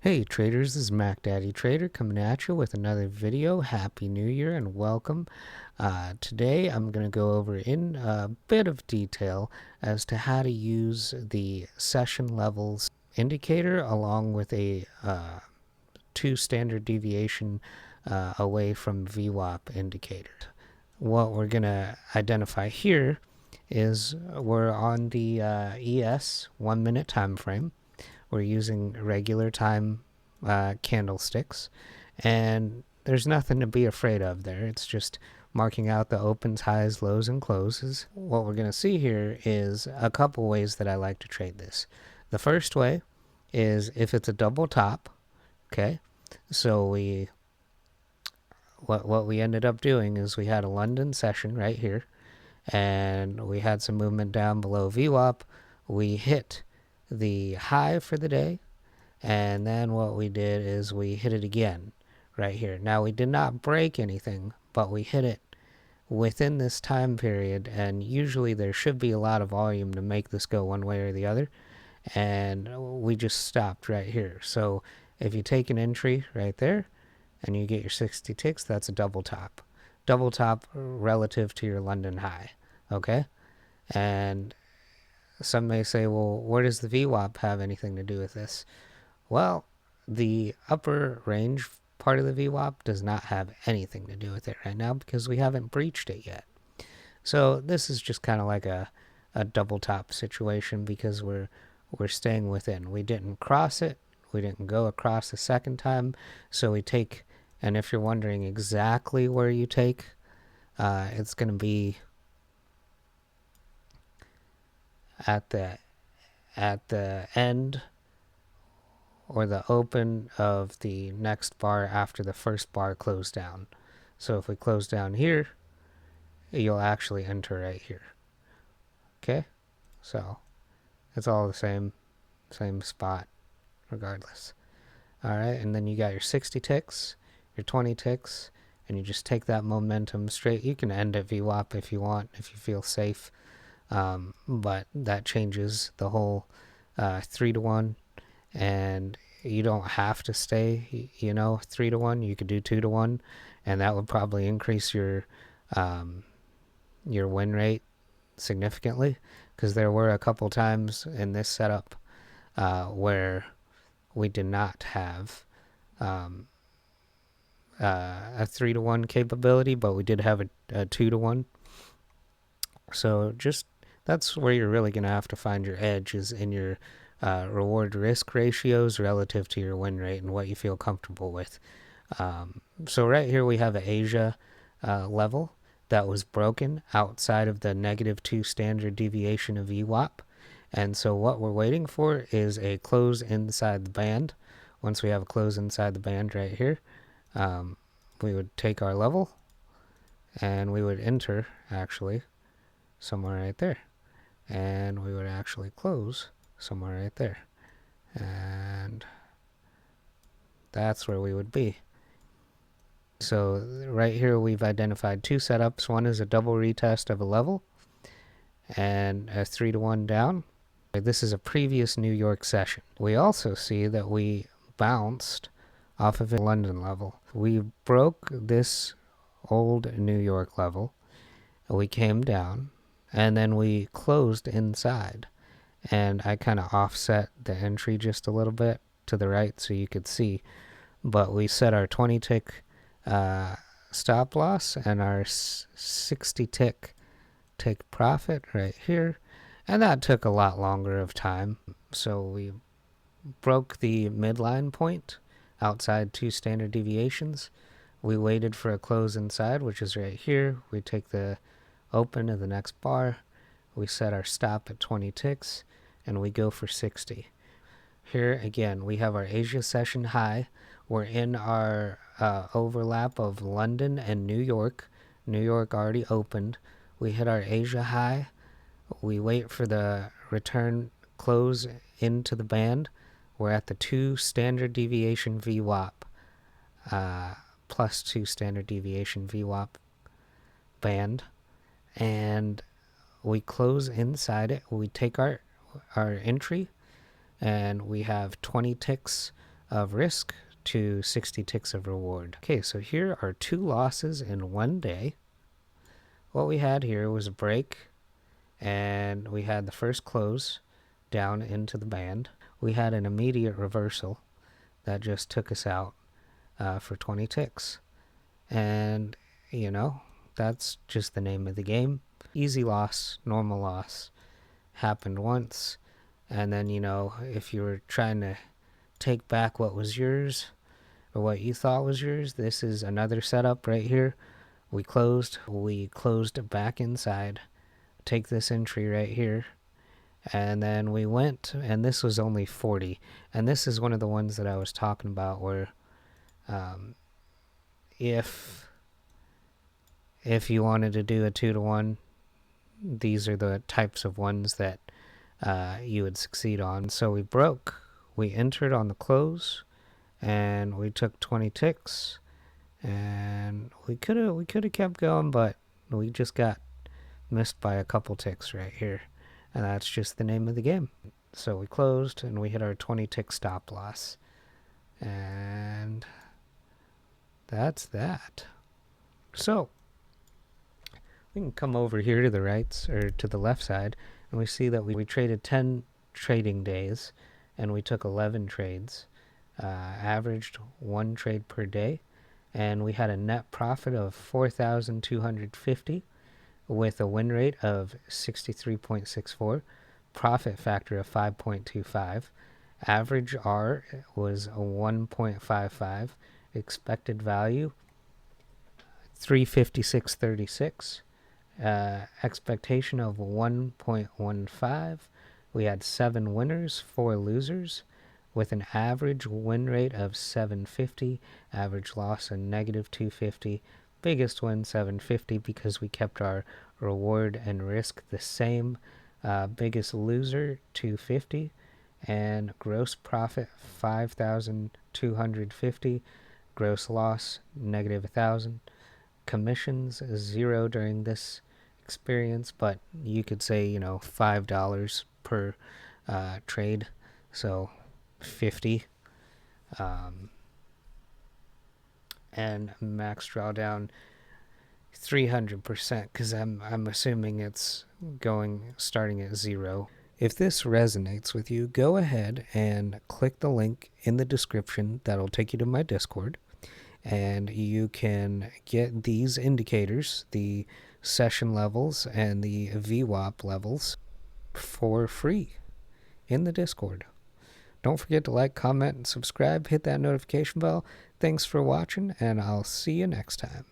Hey traders, this is MACDY Trader coming at you with another video. Happy New Year and welcome. Today I'm going to go over in a bit of detail as to how to use the session levels indicator along with a 2 standard deviation away from VWAP indicator. What we're going to identify here is we're on the ES 1 minute time frame. We're using regular time candlesticks, and there's nothing to be afraid of there. It's just marking out the opens, highs, lows, and closes. What we're going to see here is a couple ways that I like to trade this. The first way is if it's a double top, okay? So what we ended up doing is we had a London session right here, and we had some movement down below VWAP. We hit the high for the day, and then what we did is we hit it again right here. Now we did not break anything, but we hit it within this time period, and usually there should be a lot of volume to make this go one way or the other, and we just stopped right here. So if you take an entry right there and you get your 60 ticks, that's a double top relative to your London high. Okay, and some may say, well, where does the VWAP have anything to do with this? Well, the upper range part of the VWAP does not have anything to do with it right now because we haven't breached it yet. So this is just kind of like a double top situation because we're staying within. We didn't cross it. We didn't go across the second time. So we take, and if you're wondering exactly where you take, it's going to be at the end or the open of the next bar after the first bar closed down. So if we close down here, you'll actually enter right here. Okay, so it's all the same spot regardless. All right, and then you got your 60 ticks, your 20 ticks, and you just take that momentum straight. You can end at VWAP if you want, if you feel safe. But that changes the whole 3-to-1, and you don't have to stay 3-to-1. You could do 2-to-1, and that would probably increase your win rate significantly, because there were a couple times in this setup where we did not have a 3-to-1 capability, but we did have a 2-to-1. So just that's where you're really going to have to find your edge, is in your reward risk ratios relative to your win rate and what you feel comfortable with. So right here we have an Asia level that was broken outside of the -2 standard deviation of VWAP. And so what we're waiting for is a close inside the band. Once we have a close inside the band right here, we would take our level and we would enter actually somewhere right there, and we would actually close somewhere right there, and that's where we would be. So right here we've identified two setups. One is a double retest of a level and a 3-to-1 down. This is a previous New York session. We also see that we bounced off of a London level. We broke this old New York level, we came down, and then we closed inside, and I kind of offset the entry just a little bit to the right so you could see, but we set our 20 tick stop loss and our 60 tick take profit right here, and that took a lot longer of time. So we broke the midline point outside 2 standard deviations. We waited for a close inside, which is right here. We take the open of the next bar, we set our stop at 20 ticks, and we go for 60. Here again we have our Asia session high. We're in our overlap of London and New York. New York already opened. We hit our Asia high. We wait for the return close into the band. We're at the 2 standard deviation VWAP plus 2 standard deviation VWAP band, and we close inside it. We take our entry, and we have 20 ticks of risk to 60 ticks of reward. Okay, so here are 2 losses in one day. What we had here was a break, and we had the first close down into the band. We had an immediate reversal that just took us out for 20 ticks. And, that's just the name of the game. Easy loss, normal loss. Happened once. And then, if you were trying to take back what was yours or what you thought was yours, this is another setup right here. We closed back inside. Take this entry right here. And then we went, and this was only 40. And this is one of the ones that I was talking about where if you wanted to do a 2-to-1, these are the types of ones that you would succeed on. So we broke. We entered on the close, and we took 20 ticks, and we could have kept going, but we just got missed by a couple ticks right here, and that's just the name of the game. So we closed, and we hit our 20 tick stop loss, and that's that. So we can come over here to the right, or to the left side, and we see that we traded 10 trading days, and we took 11 trades, averaged 1 trade per day, and we had a net profit of 4,250 with a win rate of 63.64, profit factor of 5.25, average R was a 1.55, expected value 356.36, expectation of 1.15. We had 7 winners, 4 losers, with an average win rate of 750, average loss a negative 250, biggest win 750 because we kept our reward and risk the same, biggest loser 250, and gross profit 5,250, gross loss negative 1,000. Commissions 0 during this experience, but you could say $5 per trade, so 50. And max drawdown 300%, because I'm assuming it's starting at 0. If this resonates with you, go ahead and click the link in the description that'll take you to my Discord, and you can get these indicators, the session levels and the VWAP levels, for free in the Discord. Don't forget to like, comment, and subscribe. Hit that notification bell. Thanks for watching, and I'll see you next time.